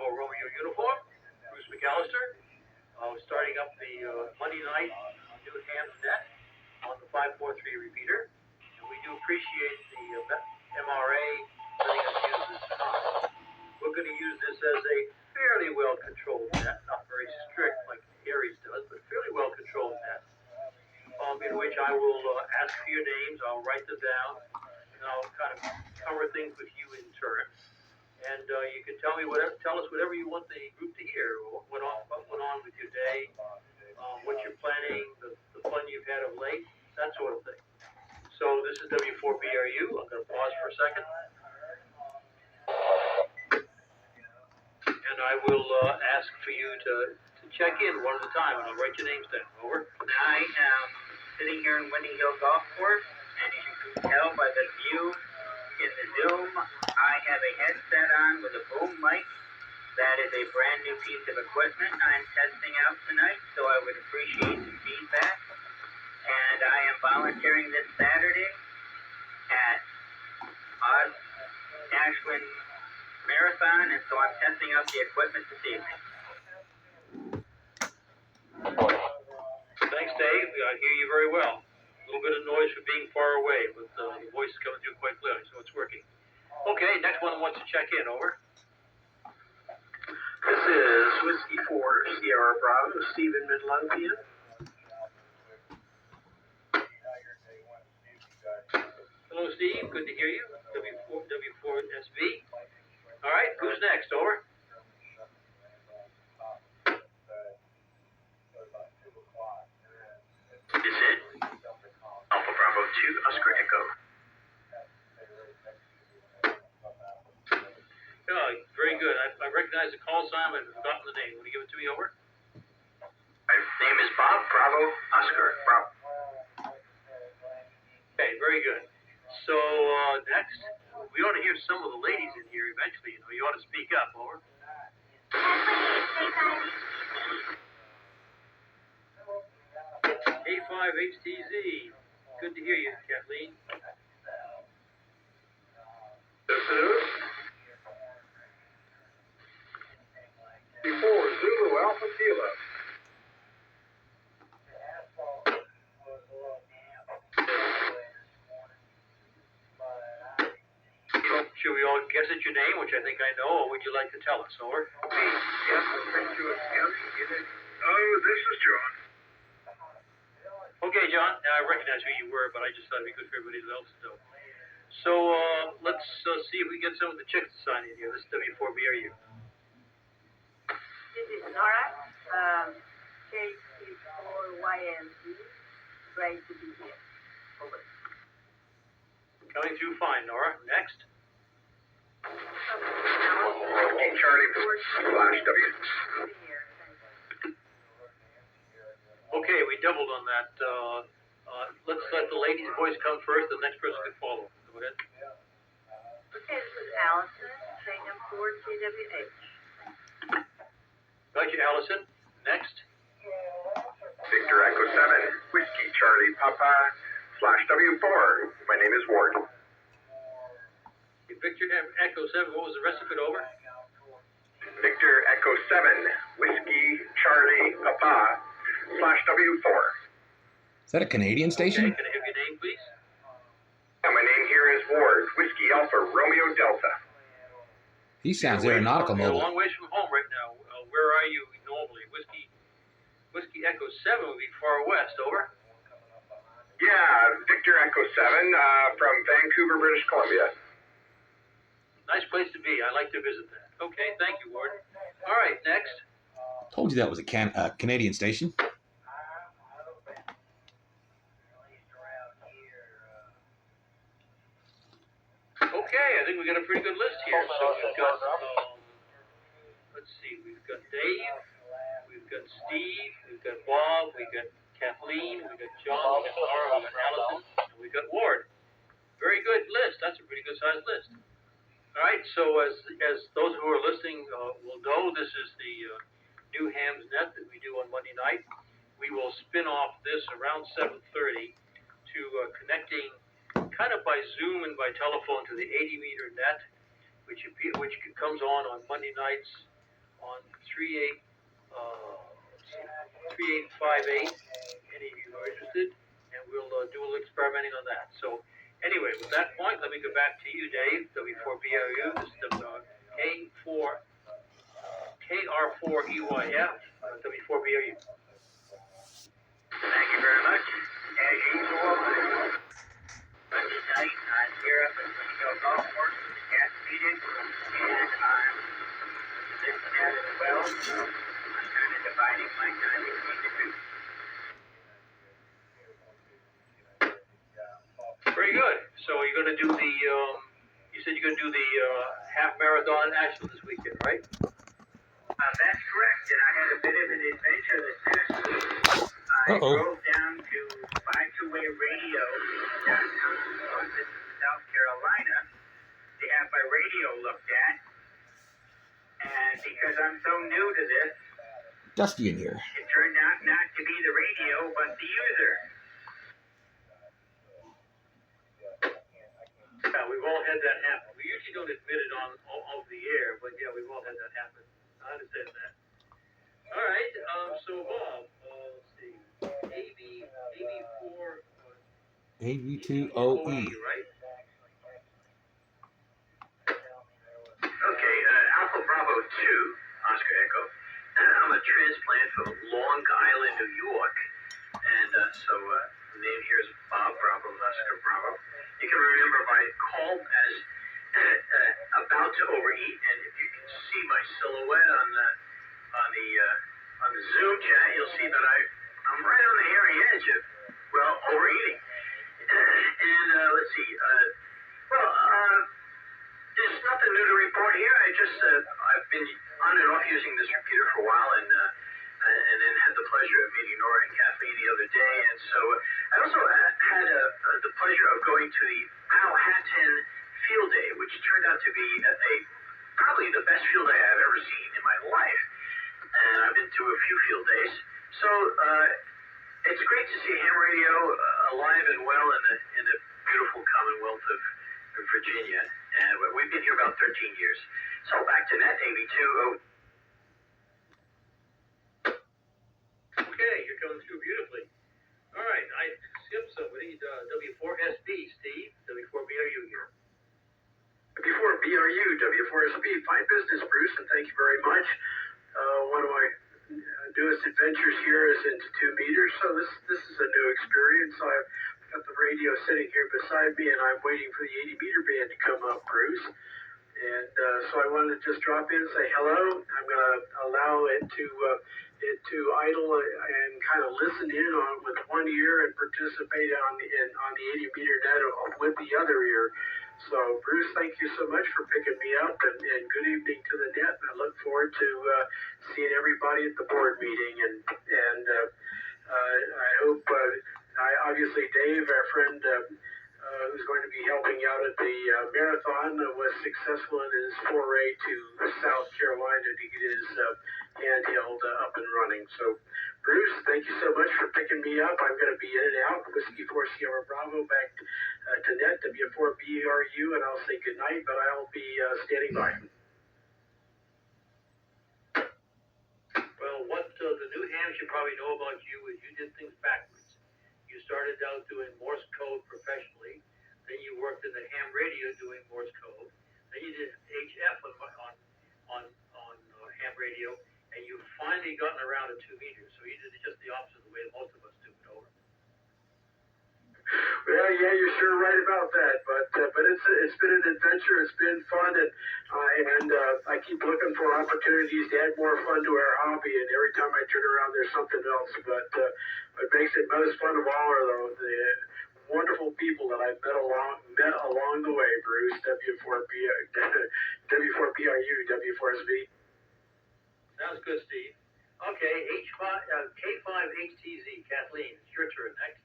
Bravo Romeo uniform, Bruce McAllister, starting up the Monday night New Hamp's Net on the 543 repeater. And we do appreciate the MRA letting us use this time. We're going to use this as a fairly well-controlled net, not very strict like Aries does, but fairly well-controlled net, in which I will ask for your names, I'll write them down, and I'll kind of cover things with you in turn. And you can tell us whatever you want the group to hear. What went on with your day, what you're planning, the fun you've had of late, that sort of thing. So this is W4BRU. I'm going to pause for a second. And I will ask for you to check in one at a time, and I'll write your names down. Over. I am sitting here in Windy Hill Golf Course, and as you can tell by the view in the Zoom, I have a headset on with a boom mic. That is a brand new piece of equipment I'm testing out tonight, so I would appreciate some feedback. And I am volunteering this Saturday at Ashland Marathon, and so I'm testing out the equipment this evening. Thanks, Dave. I hear you very well. A little bit of noise for being far away, but the voice is coming through quite clearly, so it's working. Okay, next one wants to check in. Over. This is Whiskey 4 Sierra Bravo, Stephen Midlothian. Hello, Steve. Good to hear you. W4SB. All right, who's next? Over. This is Alpha Bravo 2 Oscar Echo. Oh, very good. I recognize the call sign, but I've forgotten the name. Want to give it to me? Over. My name is Bob Bravo Oscar Bravo. Okay, very good. So next, we ought to hear some of the ladies in here eventually. You ought to speak up. Over. A5HTZ. Good to hear you, Kathleen. This is before Zulu Alpha Kilo. Should we all guess at your name, which I think I know, or would you like to tell us? Over. Yes, thank you again. Oh, this is John. Okay, John. I recognize who you were, but I just thought it'd be good for everybody else to know. So let's see if we get some of the chicks to sign in here. This is W4BRU. This is Nora, KC4YMZ. Great to be here. Over. Coming through fine, Nora. Next. Charlie /W. Okay, we doubled on that. Let's let the lady's voice come first. The next person can follow. Go ahead. Okay, this is Allison, Trainer 4TWH. Got you, Allison. Next. Victor Echo 7 Whiskey Charlie Papa /W4. My name is Ward. Victor Echo 7. What was the rest of it? Over. Victor Echo 7 Whiskey Charlie Papa /W4. Is that a Canadian station? Okay, can I have your name, please? Yeah, my name here is Ward. Whiskey Alpha Romeo Delta. He sounds aeronautical You're a mobile. long ways from home right now. Where are you normally? Whiskey Echo 7 would be far west. Over. Yeah, Victor Echo 7 from Vancouver, British Columbia. Nice place to be. I like to visit that. Okay, thank you, Ward. All right, next. Told you that was a Canadian station. Okay, I think we got a pretty good list here. So we've got, let's see, we've got Dave, we've got Steve, we've got Bob, we've got Kathleen, we've got John, we've got Laura, we've got Allison, and we've got Ward. Very good list. That's a pretty good sized list. All right, so as those who are listening will know, this is the New Ham's Net that we do on Monday night. We will spin off this around 7:30 to connecting kind of by Zoom and by telephone to the 80-meter net, which comes on Monday nights on 3858. Any of you are interested, and we'll do a little experimenting on that. So anyway, with that point, let me go back to you, Dave. W4BRU. This is KR4EYF. W4BRU. Thank you very much. As usual, Monday night, I'm here up at the golf course with the gas meeting, and I'm listening at it as well. I'm kind of dividing my time between the two. Very good. So you're going to do the, you said you're going to do the half marathon action this weekend, right? That's correct, and I had a bit of an adventure this past week. I drove down to 528 Radio downtown Columbus, South Carolina, to have my radio looked at, and because I'm so new to this, Dusty in here. it turned out not to be the radio, but the user. Yeah, we've all had that happen. We usually don't admit it on the air, but yeah, we've all had that happen. I understand that. All right, so Bob, let's see, AV4, AV2OE. right? Okay, Alpha Bravo 2, Oscar Echo. I'm a transplant from Long Island, New York. And so the name here is Bob Bravo, Oscar Bravo. You can remember my call as about to overeat. And if you can see my silhouette on the Zoom chat, you'll see that I'm right on the hairy edge of, well, overeating. And let's see, there's nothing new to report here. I've been on and off using this repeater for a while, and then had the pleasure of meeting Nora and Kathleen the other day. And so I also had the pleasure of going to the Powhatan Field Day, which turned out to be probably the best field day I've ever seen in my life. And I've been to a few field days. So it's great to see ham radio alive and well in the beautiful Commonwealth of Virginia. And we've been here about 13 years. So back to net, AV2. Okay, you're coming through beautifully. All right, I skipped somebody. W4SB, Steve. W4BRU here. W4BRU, W4SB, fine business, Bruce, and thank you very much. One of my newest adventures here is into 2 meters, so this is a new experience. I've got the radio sitting here beside me, and I'm waiting for the 80-meter band to come up, Bruce. And so I wanted to just drop in and say hello. I'm going to allow it to idle and kind of listen in on with one ear and participate on the 80-meter net with the other ear. So, Bruce, thank you so much for picking me up, and good evening to the net. And I look forward to seeing everybody at the board meeting. And I hope, obviously, Dave, our friend, who's going to be helping out at the marathon, was successful in his foray to South Carolina to get his handheld up and running. So, Bruce, thank you so much for picking me up. I'm going to be in and out. Whiskey 4 Sierra Bravo back to net, W4BRU, and I'll say goodnight, but I'll be standing by. Well, what the new hams you probably know about you is you did things backwards. You started out doing Morse code professionally, then you worked in the ham radio doing Morse code, then you did HF on ham radio, and you've finally gotten around to 2 meters. So you did it just the opposite of the way most of us do it. Over. Well, yeah, you're sure right about that. But it's been an adventure. It's been fun, and I keep looking for opportunities to add more fun to our hobby. And every time I turn around, there's something else. But what makes it most fun of all are the wonderful people that I've met along the way. Bruce, W4BRU, W4SB. Sounds good, Steve. Okay, K5HTZ, Kathleen, it's your turn next.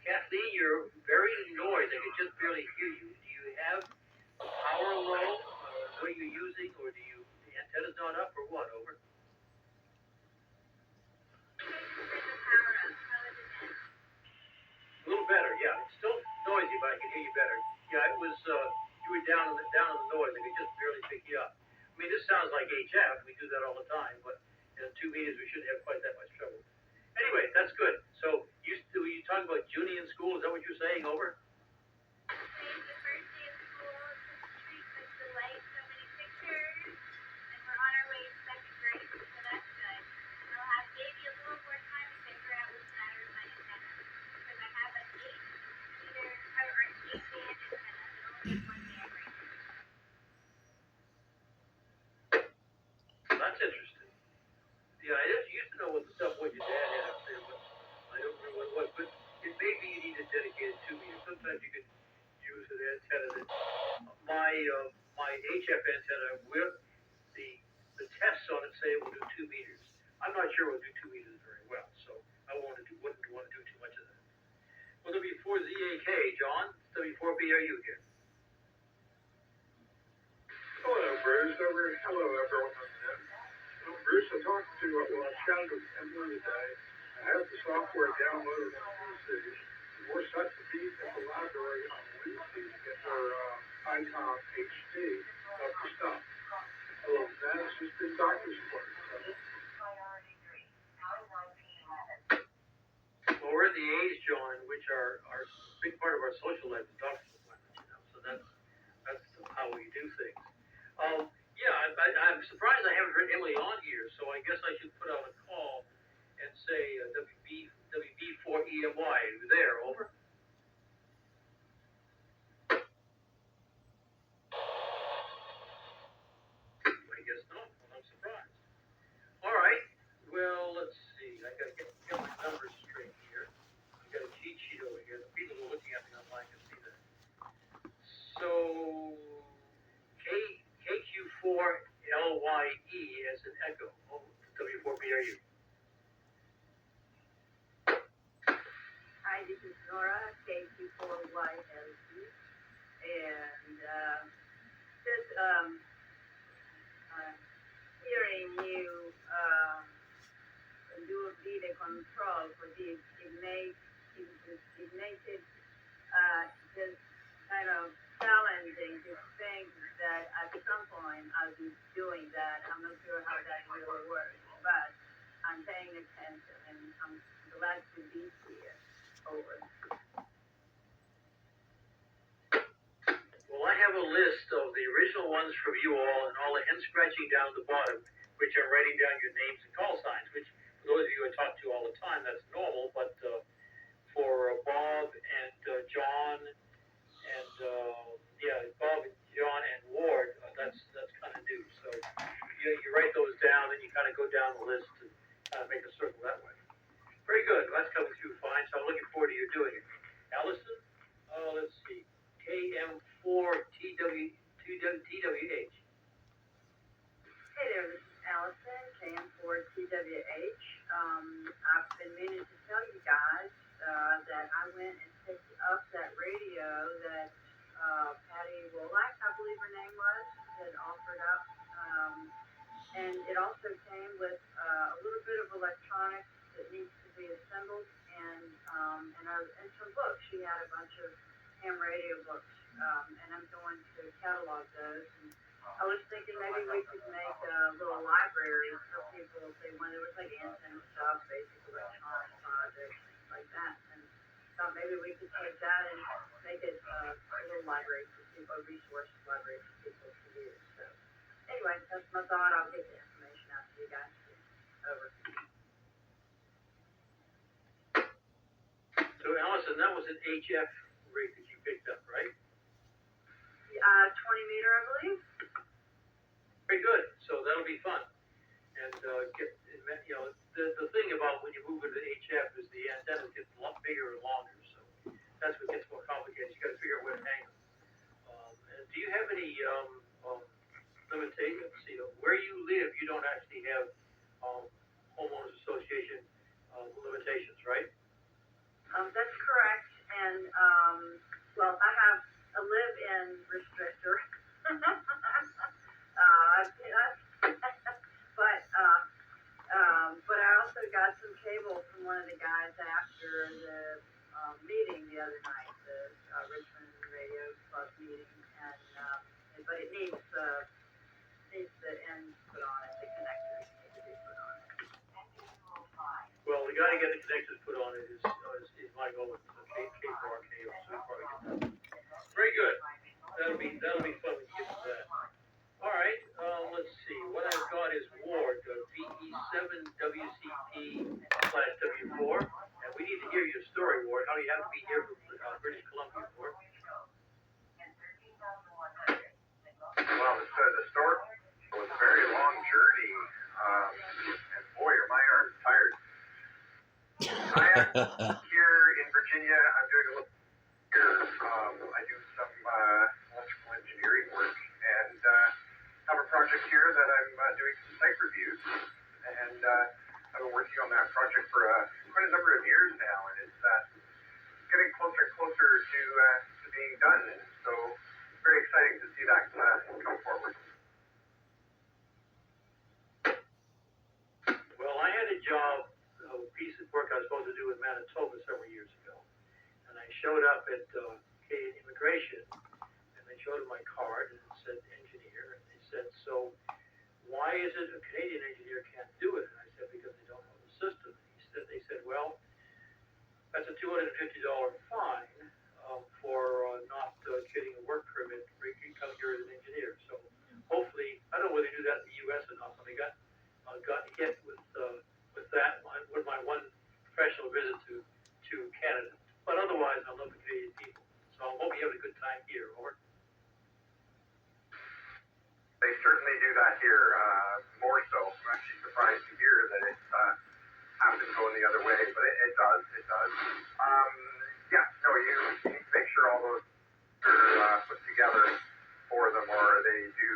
Kathleen, you're very noisy. I can just barely hear you. Do you that was, you were down in the noise, I could just barely pick you up. I mean, this sounds like HF, we do that all the time, but in 2 meters, we shouldn't have quite that much trouble. Anyway, that's good. So, you talking about Junie in school, is that what you're saying, over? That's interesting. Yeah, I just used to know what your dad had up there, but I don't know what it was. But it maybe you need a dedicated 2 meter. Sometimes you could use an antenna that my HF antenna will the tests on it say it will do 2 meters. I'm not sure it will do 2 meters very well, so I wouldn't want to do too much of that. Well, W4ZAK, John, W4BRU here. Hello, Bruce. Hello, everyone. Bruce, I talked to, I chatted with Emily today. I have the software downloaded on Tuesday. We're set to be at the library on Wednesday to get our ICOM HD up to stuff. That has just been doctor's work. Well, we're in the age, John, which are a big part of our social life is doctor's appointments, so that's how we do things. Yeah, I'm surprised I haven't heard Emily on here, so I guess I should put out a call and say WB4EMY. Are you there? Over. I guess not. Well, I'm surprised. All right. Well, let's see. I got to get my numbers straight here. I got a cheat sheet over here. The people who are looking at me online can see that. So KQ4LYE as an echo. W4BRU. Hi, this is Nora, KQ4YLE, and just hearing you do the control for this, it makes it just kind of challenging to think that at some point I'll be doing that. I'm not sure how that will work, but I'm paying attention and I'm glad to be here. Over. Well, I have a list of the original ones from you all and all the hand scratching down at the bottom, which I'm writing down your names and call signs, which for those of you I talk to all the time, that's normal, but for Bob and John and Bob and John and Ward, that's kind of new. So you write those down and you kind of go down the list and kind of make a circle that way. Very good. Well, that's coming through fine. So I'm looking forward to you doing it. Allison, let's see, KM4TWH. Hey there, this is Allison, KM4TWH. I've been meaning to tell you guys that I went and picked up that radio that Patty Wolak, I believe her name was, had offered up. And it also came with a little bit of electronics that needs to be assembled and some books. She had a bunch of ham radio books, and I'm going to catalog those. And I was thinking maybe we could make a little library for people if they wanted. It was like antenna stuff, basic electronic projects, things like that. And thought maybe we could take that and make it a little library for people, a resource library for people to use. So anyway, that's my thought. I'll get the information out to you guys. Over. So Allison, that was an HF rig that you picked up, right? 20 meter, I believe. Very good. So that'll be fun. And the thing about when you move into HF is the antennas get a lot bigger and longer. So that's what gets more complicated. You got to figure out where to hang them. And do you have any limitations? See, where you live, you don't actually have homeowners association limitations, right? That's correct. And well, I have a live-in restrictor. But I also got some cable from one of the guys after the meeting the other night, the Richmond Radio Plus meeting, but it needs the ends put on it, the connectors need to be put on it. Well, we gotta get the connectors put on it is my goal with the K4 KO, so we probably get that. Very good. That'll be fun when you get to that. All right, let's see. What I've got is Ward, VE7WCP/W4, and we need to hear your story, Ward. How do you have to be here from British Columbia, Ward? Well, the story was a very long journey, and boy, are my arms tired. I am here in Virginia. I'm doing a little here. I do some electrical engineering work, and have a project here that I'm doing some site reviews, and I've been working on that project for quite a number of years now, and it's getting closer and closer to being done, and so it's very exciting to see that come forward. Well, I had a job, a piece of work I was supposed to do in Manitoba several years ago, and I showed up at immigration, and they showed them my card, and it said engineer, and they said, so why is it a Canadian engineer can't do it? And I said, because they don't know the system. And they said, well, that's a $250 fine for not getting a work permit for coming here as an engineer. So hopefully, I don't know whether they do that in the U.S. or not, but I got hit with that with my one professional visit to Canada. But otherwise, I love the Canadian people. So I hope you have a good time here. Over. They certainly do that here, more so. I'm actually surprised to hear that it happens going the other way, but it does. Yeah, no, you need to make sure all those are put together for them, or they do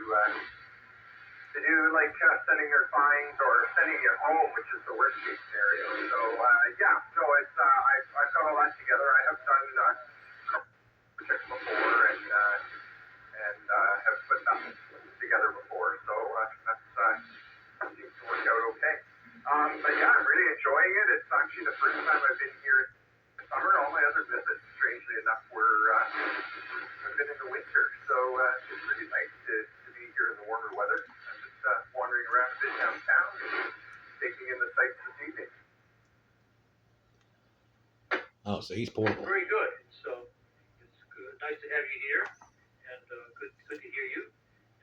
like sending their fines or sending it home, which is the worst case scenario. So yeah, no, it's I've got all that together. I have done projects before and have put that together before, so that seems to work out okay. But yeah, I'm really enjoying it. It's actually the first time I've been here in the summer. All my other visits, strangely enough, have been in the winter, so it's really nice to be here in the warmer weather. I'm just wandering around a bit downtown and taking in the sights this evening. Oh, so he's portable. Very good. So it's good. Nice to have you here, and good to hear you.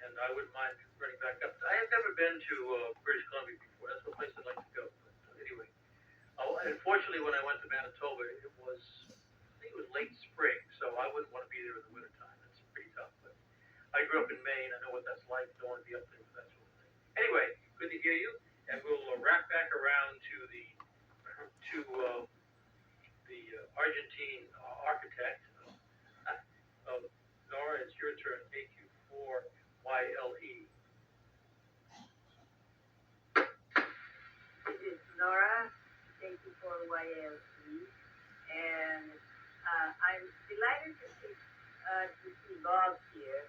And I wouldn't mind running back up. I have never been to British Columbia before. That's the place I'd like to go. But anyway, unfortunately, when I went to Manitoba, I think it was late spring, so I wouldn't want to be there in the wintertime. It's pretty tough. But I grew up in Maine. I know what that's like. Don't want to be up there for that sort of thing. Anyway, good to hear you. And we'll wrap back around to the Argentine architect. Nora, it's your turn. AQ4YLE. This is Nora, AQ4YLE, and I'm delighted to see Bob here.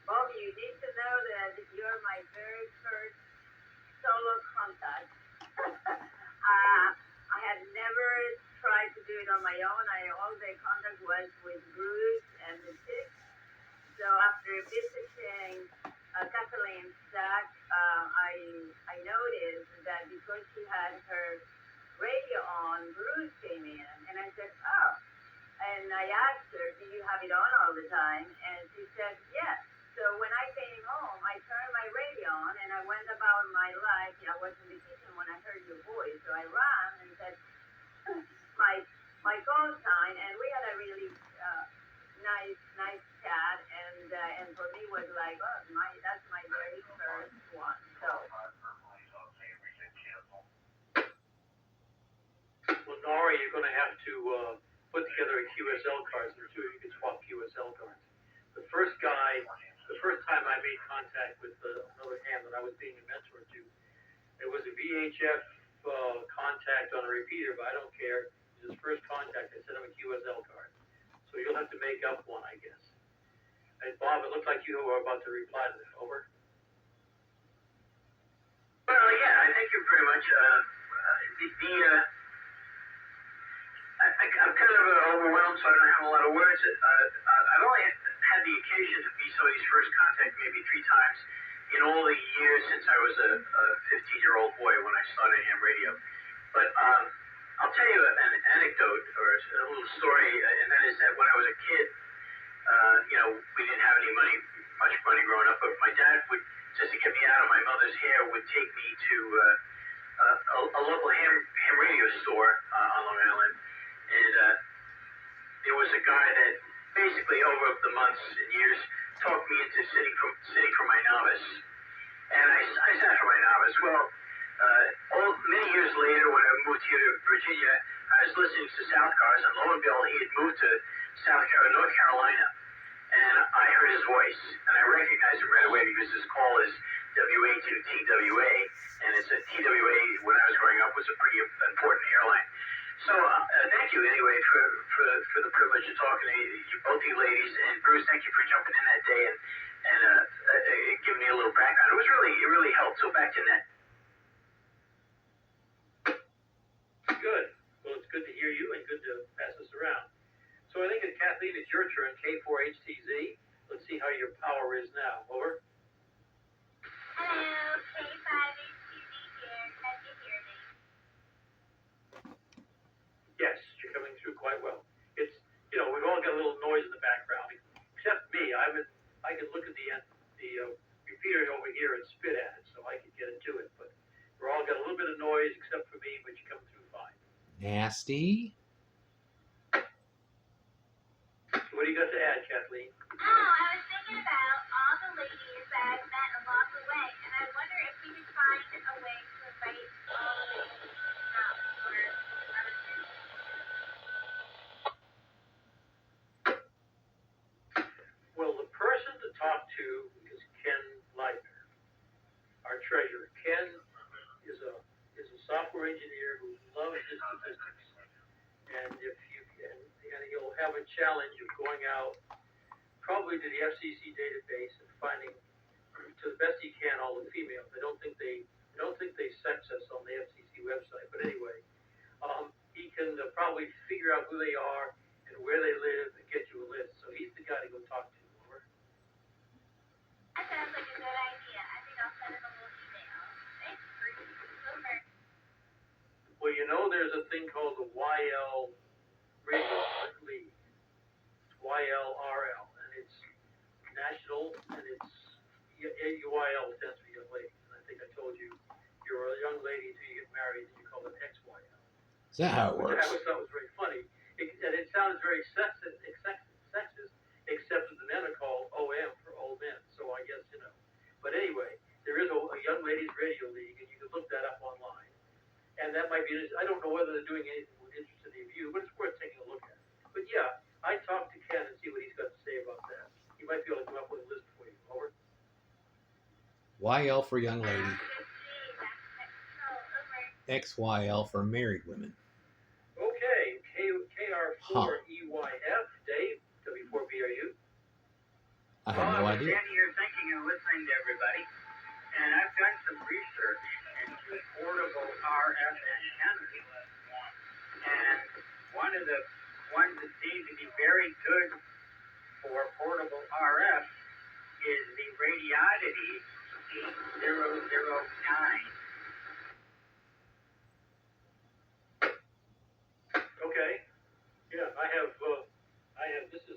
Bob, you need to know that you're my very first solo contact. I had never tried to do it on my own. All the contact was with Bruce and the Tick. So after visiting Kathleen's stack, I noticed that because she had her radio on, Bruce came in, and I said, oh. And I asked her, do you have it on all the time? And she said, yes. So when I came home, I turned my radio on, and I went about my life. I was in the kitchen when I heard your voice, so I ran and said, my call sign, and we had a really nice chat, and for me was like, oh, that's my very first one. So. Well, Nora, you're going to have to put together a QSL card, so the two of you can swap QSL cards. The first time I made contact with another hand that I was being a mentor to, it was a VHF contact on a repeater, but I don't care. It was his first contact. I sent him a QSL card. So you'll have to make up one, I guess. And Bob, it looked like you were about to reply to that. Over. Well, yeah, I thank you very much. I'm kind of overwhelmed, so I don't have a lot of words. I've only had the occasion to be somebody's first contact maybe 3 times in all the years since I was a 15-year-old boy when I started ham radio. But I'll tell you an anecdote or a little story, and that is that when I was a kid, we didn't have any much money growing up, but my dad would, just to get me out of my mother's hair, would take me to a local ham radio store on Long Island. And there was a guy that basically over the months and years talked me into sitting for my novice. And I sat for my novice. Well, many years later when I moved here to Virginia, I was listening to South Cars, and lo and behold, he had moved to North Carolina. And I heard his voice, and I recognized him right away because his call is WA2TWA, and it's a TWA when I was growing up was a pretty important airline. So thank you anyway for the privilege of talking to you, both you ladies, and Bruce, thank you for jumping in that day and giving me a little background. It really helped. So back to Ned. Good. Well, it's good to hear you and good to pass this around. So I think, Kathleen, it's your turn, K4HTZ. Let's see how your power is now. Over. Hello, K5HTZ here. Can you hear me? Yes, you're coming through quite well. It's, we've all got a little noise in the background, except me. I can look at the repeater over here and spit at it, so I can get into it. But we're all got a little bit of noise, except for me, but you come through fine. Nasty. What do you got to add, Kathleen? Oh, I was thinking about all the ladies that I've met along the way, and I wonder if we could find a way to invite all the ladies out for other things. Well, the person to talk to is Ken Leitner, our treasurer. Ken is a software engineer who loves his statistics, and he'll have a challenge of going out probably to the FCC database and finding, to the best he can, all the females. I don't think they sex us on the FCC website, but anyway, he can probably figure out who they are and where they live and get you a list. So he's the guy to go talk to. Over. That sounds like a good idea. I think I'll send him a little email. Thanks, Bruce. Over. Well, there's a thing called the YL Radio League. It's YLRL, and it's national, and it's UIL stands for young ladies. And I think I told you, you're a young lady until you get married, and you call it XYL. Is that how it works? Which I always thought was very funny. And it sounds very sexist, except that the men are called OM for old men. So I guess, But anyway, there is a young ladies radio league, and you can look that up online. And that might be, I don't know whether they're doing anything with interest in the view, but it's worth taking a look at. But yeah, I'd talk to Ken and see what he's got to say about that. He might be able to come up with a list for you. Over. YL for young lady. XYL for married women. Okay, KR4EYF, Dave, W4BRU. I have no I'm idea. standing here thinking and listening to everybody, and I've done some research into portable RF antennas, and one of the ones that seems to be very good for portable RF is the Radiodity 8009. Okay. Yeah, I have. This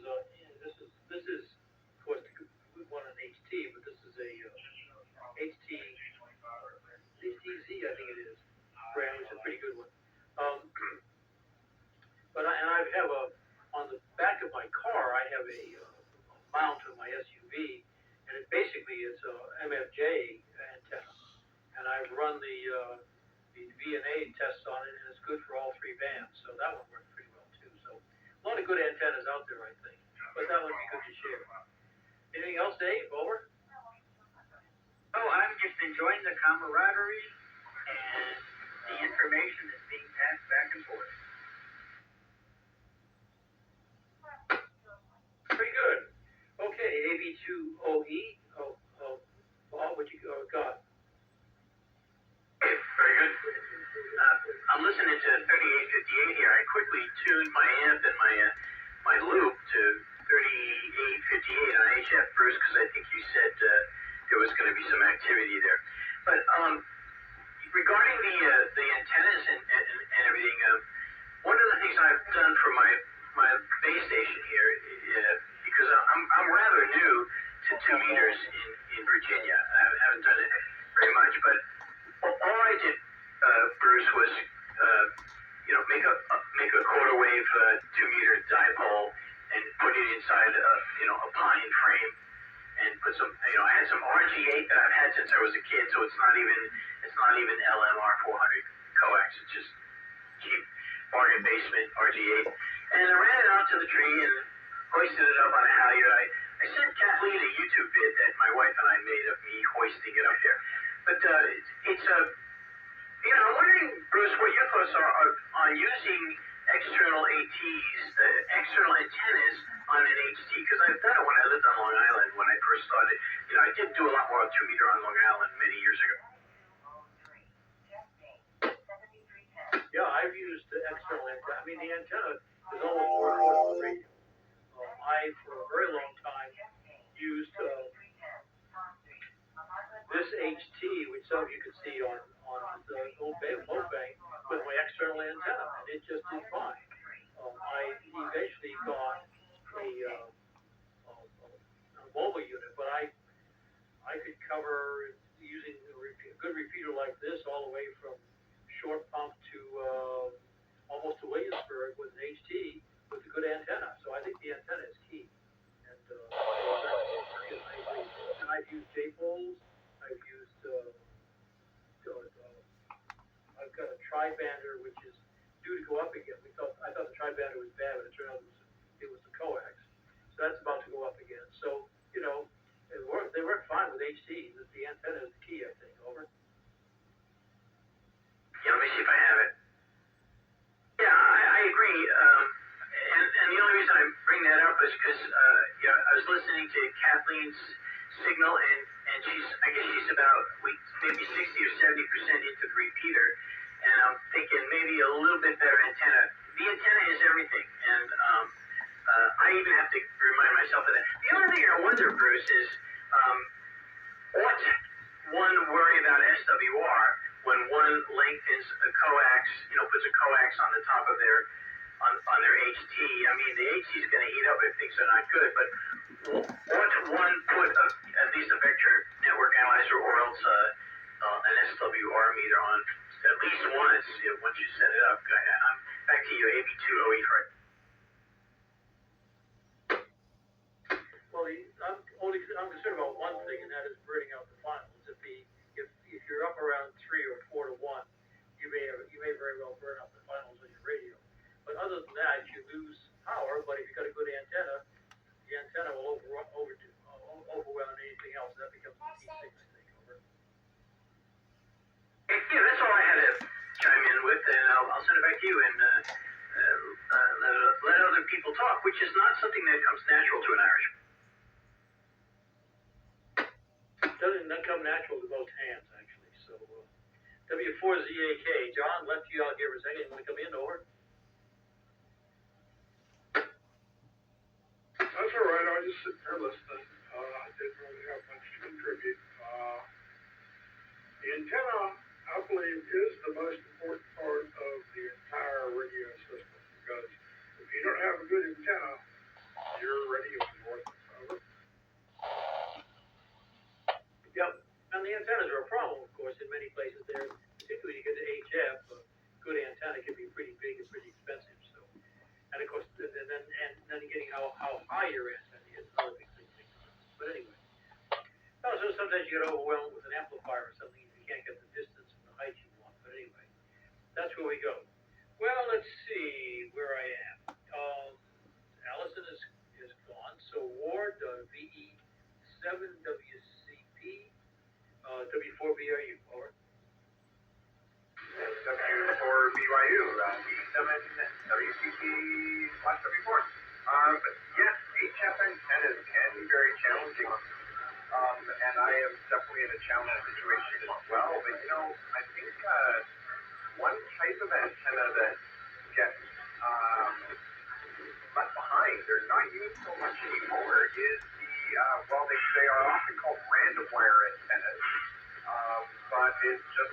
is, of course, we want an HT, but this is a HTZ, I think it is, brand, which is a pretty good one. But I have on the back of my car, I have a mount on my SUV, and it basically is a MFJ antenna, and I've run the VNA tests on it, and it's good for all 3 bands, so that one works pretty well too. So a lot of good antennas out there, I think, but that would be good to share. Anything else, Dave? Over? Oh, I'm just enjoying the camaraderie and the information that's being passed back and forth. Pretty good. Okay, AB2OE. Bob, what you got? Very good. I'm listening to 3858 here. I quickly tuned my amp and my loop to 3858 on HF, Bruce, because I think you said there was going to be some activity there. But regarding the antennas and everything, one of the things I've done for my base station here, because I'm rather new to 2 meters in Virginia. I haven't done it very much, but all I did, Bruce, was make a quarter wave 2 meter dipole and put it inside a pine frame and put some I had some RG8 that I've had since I was a kid, so it's not even LMR 400 coax. It's just cheap bargain basement RG8, and I ran it out to the tree and hoisted it up on a halyard. I sent Kathleen a YouTube vid that my wife and I made of me hoisting it up there. But it's I'm wondering, Bruce, what your thoughts are on using external ATs, external antennas on an HT, because I've done it when I lived on Long Island when I first started. I did do a lot more 2 meter on Long Island many years ago. Yeah, I've used the external antenna. I mean, the antenna is almost more important than the radio. I, for a very long time, used this HT, which some of you can see on the old bank, with my external antenna, and it just did fine. I eventually got a mobile unit, but I could cover using a good repeater like this all the way from short pump to almost to Williamsburg with an HT with a good antenna. So I think the antenna is key. And I've used J-poles. I've used I've got a tri-bander which is due to go up again. I thought the tri-bander was bad, but it turned out it was the coax. So that's about to go up again. So they work fine with HT. The antenna is the key, I think. Over. Yeah, let me see if I have it. Yeah, I agree. And the only reason I bring that up is because I was listening to Kathleen's signal, and I guess she's about maybe 60 or 70% into the repeater, and I'm thinking maybe a little bit better antenna. The antenna is everything, and I even have to remind myself of that. The only thing I wonder, Bruce, is ought one worry about SWR when one lengthens a coax, puts a coax on the top of their HT. I mean, the HT is going to heat up if things are not good, but ought one put at least a vector network analyzer or else an SWR meter on at least once, once you set it up? Back to you, AB2OE, right? Well, I'm concerned about one thing, and that is burning out the finals. If you're up around 3 or 4 to 1, you may very well burn up the finals on your radio. But other than that, you lose power. But if you've got a good antenna, the antenna will overwhelm anything else. That becomes a T6 thing. Over. Yeah, that's all I had to chime in with, and I'll send it back to you and let other people talk, which is not something that comes natural to an Irishman. Doesn't come natural to most hands, actually. So, W4ZAK, John, left you out here for a second. You want to come in, over? That's all right. I was just sitting there listening. I didn't really have much to contribute. The antenna, I believe, is the most important part of the entire radio system, because if you don't have a good antenna, your radio is worthless. Over. Yep. And the antennas are a problem, of course, in many places there, particularly to get to HF. A good antenna can be pretty big and pretty expensive. So, and of course, then getting how high your antenna is another big thing. But anyway, so sometimes you get overwhelmed with an amplifier or something if you can't get the distance and the height you want. But anyway, that's where we go. Well, let's see where I am. Allison is gone. So Ward, VE7WCP, W4BRU, over. W4BYU, B7WCP/W4. Yes, HF antennas can be very challenging, and I am definitely in a challenging situation as well. But I think one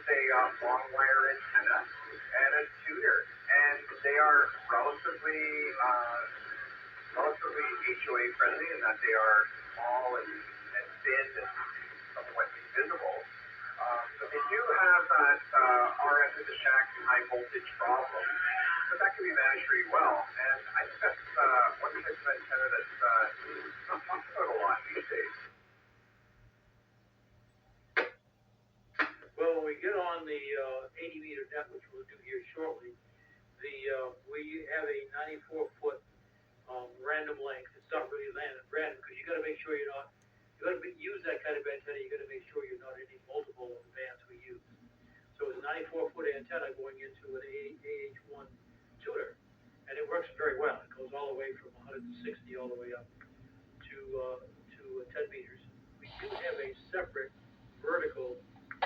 is a long wire antenna and a tuner, and they are relatively HOA friendly in that they are small and thin and somewhat invisible. But they do have that RF in the shack and high voltage problem, but that can be managed pretty well. And I think that's one type of antenna that's not talked about a lot these days. Well, when we get on the 80-meter net, which we'll do here shortly, we have a 94-foot random length. It's not really random because you got to make sure you're not. You got to use that kind of antenna. You got to make sure you're not in any multiple of the bands we use. So it's a 94-foot antenna going into an AH1 tuner, and it works very well. It goes all the way from 160 all the way up to 10 meters. We do have a separate vertical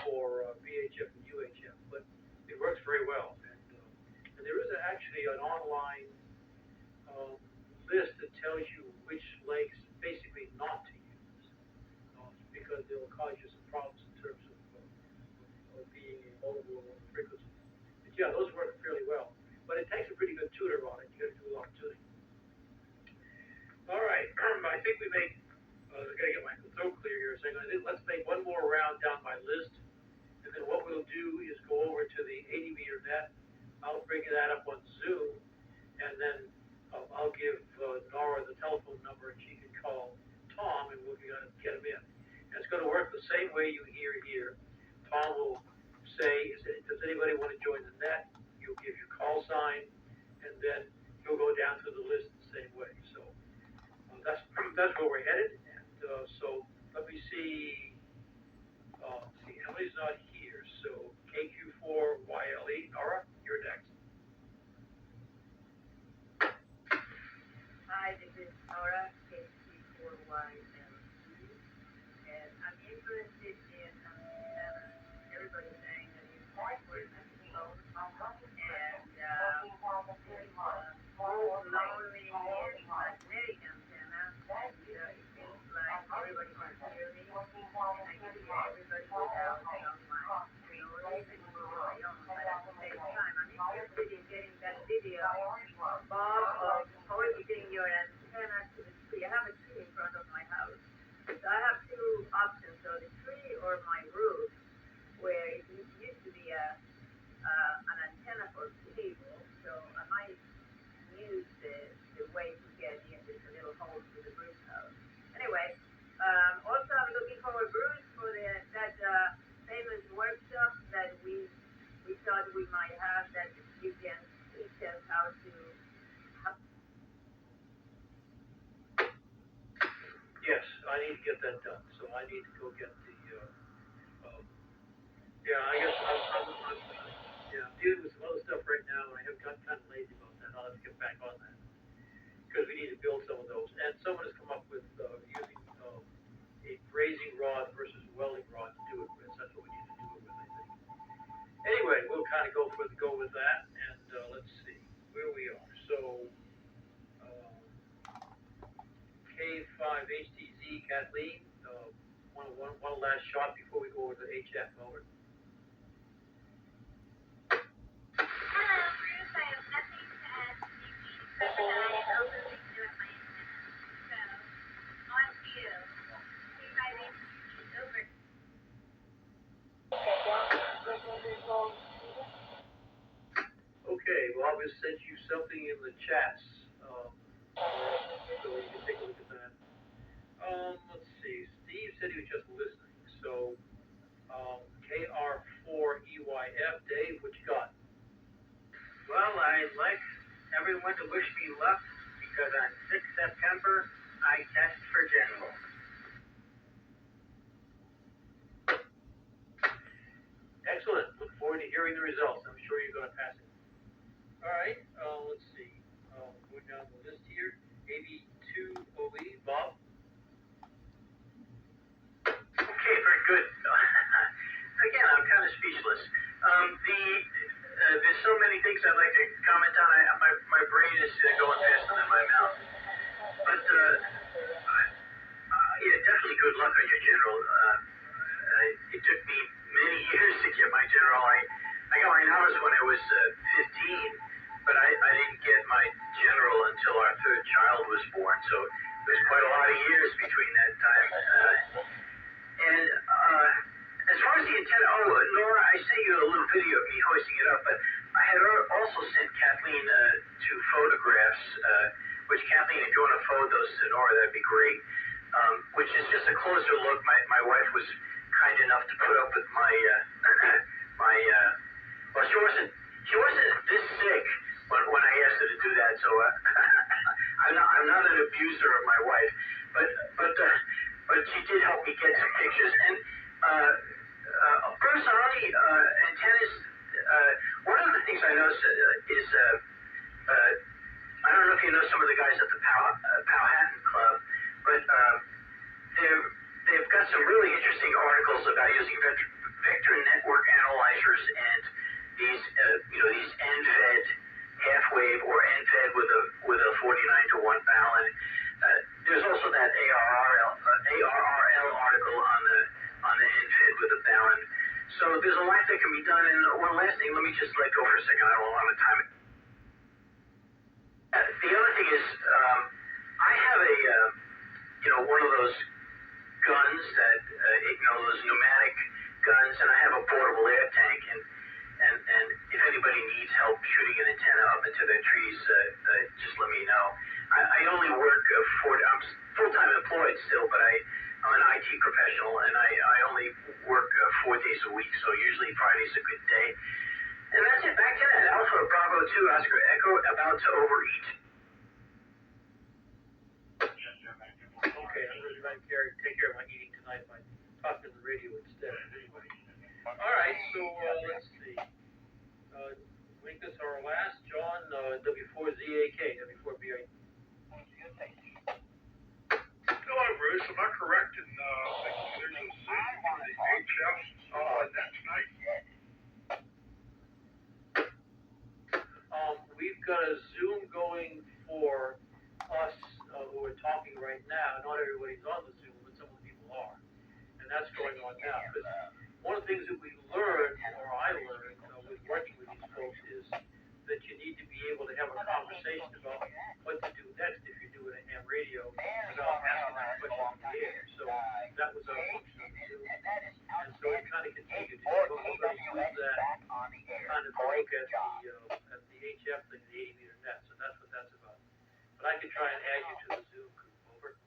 for VHF and UHF, but it works very well. And there is actually an online list that tells you which legs basically not to use, because they'll cause you some problems in terms of being a multiple frequency. But yeah, those work fairly well. But it takes a pretty good tuner on it. You got to do a lot of tuning. All right, I think we make. I got to get my throat clear here a second. Let's make one more round down my list, and then what we'll do is go over to the 80-meter net. I'll bring that up on Zoom, and then I'll give Nora the telephone number, and she can call Tom, and we'll get him in. And it's going to work the same way you hear here. Tom will say, does anybody want to join the net? You'll give your call sign, and then you'll go down through the list the same way. So that's where we're headed. And so let me see. Emily's not here. So KQ4YLE, Nora, you're next. Hi, this is Nora, KC4YLE, and I'm interested in everybody's saying that it's quite worth it, and lonely magnetic antenna, and it seems like everybody can hear me, and I can hear everybody without my noise and my own, but at the same time, I'm interested in getting that video, Bob, of hoisting your antenna to the tree. I have a tree in front of my house. So I have two options, so the tree or my roof, where it used to be an antenna for cable, so I might use the way to get in. There's a little hole to the roof house. Anyway, also I'm looking forward, Bruce, for that famous workshop that we thought we might have, that you can teach us how to. Yes, I need to get that done. So I need to go get the. I guess I'm dealing with some other stuff right now, and I have gotten kind of lazy about that. I'll have to get back on that because we need to build some of those. And someone has come up with using a brazing rod versus welding rod to do it with. That's what we need to do it with, I think. Anyway, we'll kind of go with that, and let's see where we are. So. K5HTZ, Kathleen, one last shot before we go over to HF. Over. Hello, Bruce. I have nothing to add to you being except that I also think about my antenna. So, on to you. K5HTZ, over. Okay, Bob has sent you something in the chats, so you can take a look at that. Let's see. Steve said he was just listening. So, KR4EYF, Dave, what you got? Well, I'd like everyone to wish me luck because on 6 September, I test for general. Excellent. Look forward to hearing the results. I'm sure you're going to pass it. All right. Let's see. Going down the list here. AB2OE, Bob. Okay, very good. Again, I'm kind of speechless. There's so many things I'd like to comment on. My brain is going faster than my mouth. But yeah, definitely good luck on your general. It took me many years to get my general. I got mine hours when I was 15, but I didn't get my general until our third child was born. So there's quite a lot of years between that time. And as far as the antenna, Nora, I sent you a little video of me hoisting it up, but I had also sent Kathleen 2 photographs, which Kathleen, if you want to forward those to Nora, that'd be great. Which is just a closer look. My wife was kind enough to put up with my well, she wasn't this sick when I asked her to do that. So I'm not an abuser of my wife, but she did help me get some pictures. And personally, antennas. One of the things I noticed is I don't know if you know some of the guys at the Powhatan Club, but they've got some really interesting articles about using vector network analyzers and these these end-fed half-wave or end-fed with a 49-to-1 balun. There's also that ARRL article on the end-fed with a balun. So there's a lot that can be done. And one last thing, let me just let go for a second. I don't want to time it. The other thing is, I have one of those guns that, those pneumatic guns, and I have a portable air tank, and if anybody needs help shooting an antenna up into the trees, just let me know. I only work I'm full-time employed still, but I'm an IT professional, and I only work 4 days a week, so usually Friday's a good day. And that's it. Back to that. Alpha Bravo 2 Oscar Echo, about to overeat. Okay, I'm going to try and take care of my eating tonight by talking to the radio instead. Anyway. All right, so let's see. Make this our last. John, W4ZAK, W4BA. Hello, Bruce. Am I correct in thinking there's a Zoom for the HF on that tonight? We've got a Zoom going for us who are talking right now. Not everybody's on the Zoom, but some of the people are. And that's going on now. Because one of the things that we learned, or I learned, with working with these folks, is that you need to be able to have a conversation about what to do next if you're doing a ham radio without asking that question on the air. So that was our function of the Zoom. And so we kind of continued to do it. We're going to use that kind of look at the HF thing, the 80-meter net. So that's what that's about. But I could try and add you to the Zoom group. Over.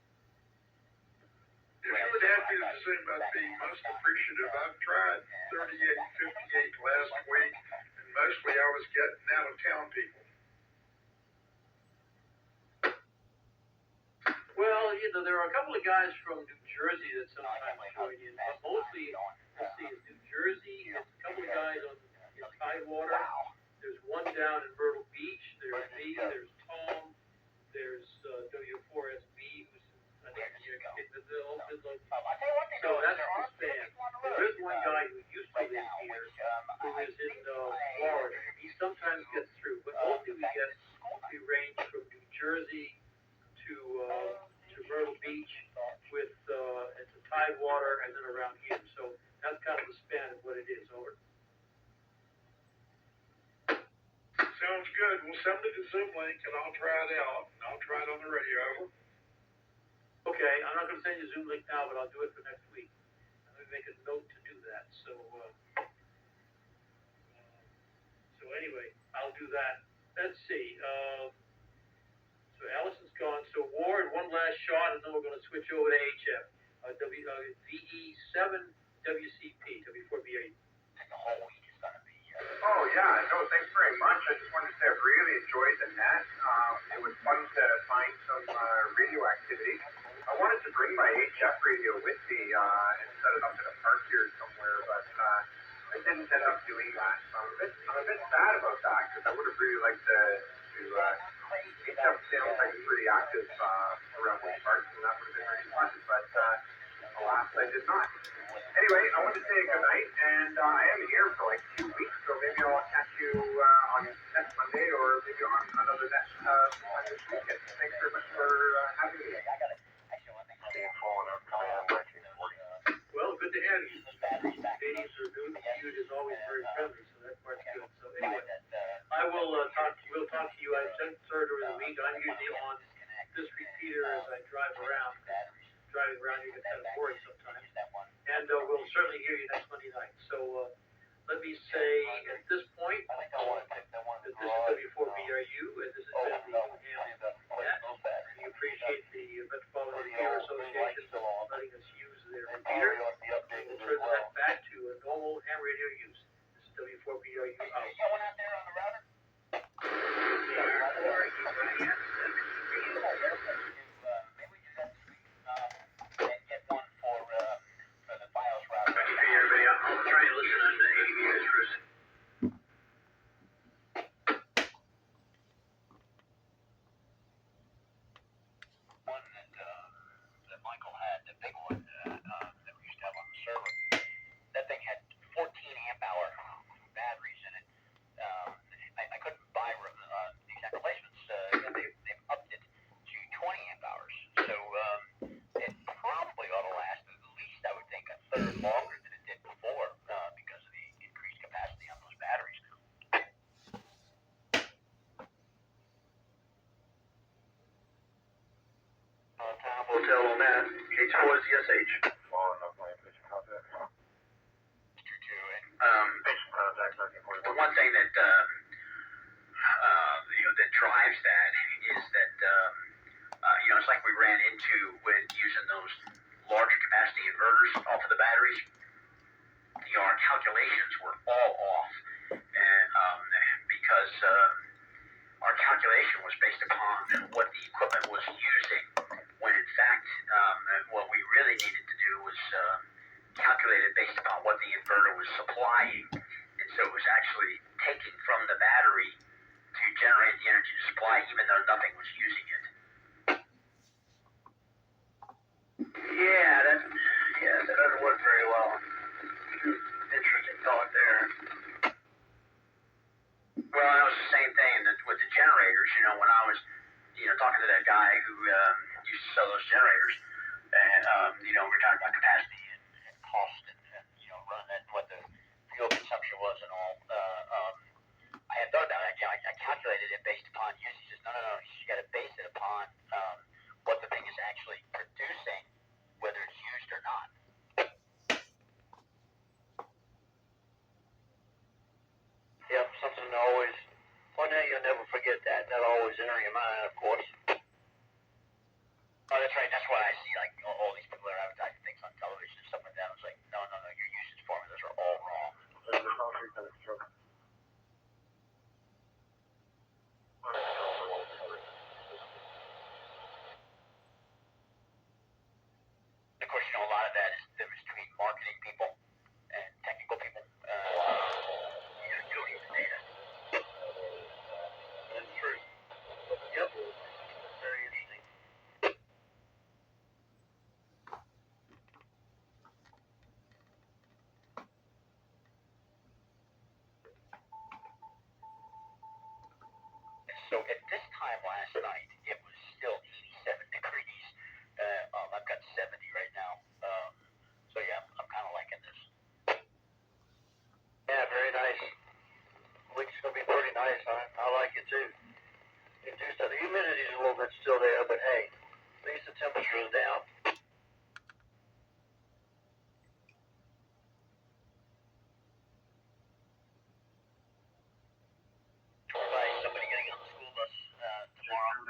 If you would add me to the Zoom, I'd be most appreciative. I've tried 3858 last week, and mostly I was getting out-of-town people. Well, there are a couple of guys from New Jersey that sometimes join in, but mostly, let's see, it's New Jersey, there's a couple of guys in Tidewater, there's one down in Myrtle Beach, there's me, there's Tom, there's W4SB, who's, I think, so that's the span. There is one guy who used to live here, who is in Florida. He sometimes gets through, but mostly we range from New Jersey to Myrtle Beach with it's a Tidewater and then around here. So that's kind of the span of what it is. Over. Sounds good. Well, send me the Zoom link, and I'll try it out. And I'll try it on the radio. Over. Okay, I'm not going to send you a Zoom link now, but I'll do it for next week. Let me make a note to do that. So anyway, I'll do that. Let's see. So Allison's gone. So Ward, one last shot, and then we're going to switch over to HF. VE7 WCP, W4BA. Oh, yeah. No, thanks very much. I just wanted to say I've really enjoyed the net. It was fun to find some radio activity. I wanted to bring my HF radio with me and set it up in a park here somewhere, but I didn't end up doing that. So I'm a bit sad about that because I would have really liked to HF sounds like it's really active around those parks, and that would have been really fun, but alas, I did not. Anyway, I want to say good night, and I am here for like 2 weeks, so maybe I'll catch you on next Monday or maybe on another next this weekend. Thanks very much for having me. Well, good to have you. Canadians are doing talk to you. I said third during the week. I'm usually on this repeater as I drive around. Driving around, you get kind of bored sometimes. And we'll certainly hear you next Monday night. So let me say at this point that this is W4BRU, and this has been the Ham Net. We appreciate the Metropolitan Radio Association letting us use their repeater. And we'll turn that back to a normal ham radio use. This is W4BRU out. I'll try and listen on the 80 meters first. One that Michael had, the big one that we used to have on the server, that thing had 14 amp hour batteries in it. I couldn't buy the exact replacements. They've upped it to 20 amp hours. So it probably ought to last at least, I would think, a third longer than it did before because of the increased capacity on those batteries now. Time will tell on that. H4 is the SH. One thing that that drives that is that it's like we ran into with using those larger capacity inverters off of the batteries. Our calculations were all off, and because our calculation was based upon what the equipment was using, when in fact what we really needed to do was calculate it based upon what the inverter was supplying. And so it was actually taking from the battery to generate the energy to supply, even though nothing was using it. Yeah, that doesn't work very well. Interesting thought there. Well, it was the same thing with the generators. When I was, talking to that guy who used to sell those generators, and we're talking about capacity and cost and run and what the fuel consumption was and all. I had thought about it. I calculated it based upon usage. He says, no, you got to base it upon what the thing is actually producing, whether it's used or not. Yep, something to always. Well, now you'll never forget that. That'll always enter your mind, of course. Oh, that's right. That's why I see all these people that are advertising things on television and stuff like that. I was like, no, your usage formulas are all wrong. Of course, a lot of that is the difference between marketing people and technical people. Doing the data. That's true. Yep. Very interesting. So at this time last night, it was still 87 degrees. I've got 70 right now. So yeah, I'm kind of liking this. Yeah, very nice. Week's gonna be pretty nice. I like it too. The humidity is a little bit still there, but hey, at least the temperature is down. By somebody getting on the school bus tomorrow.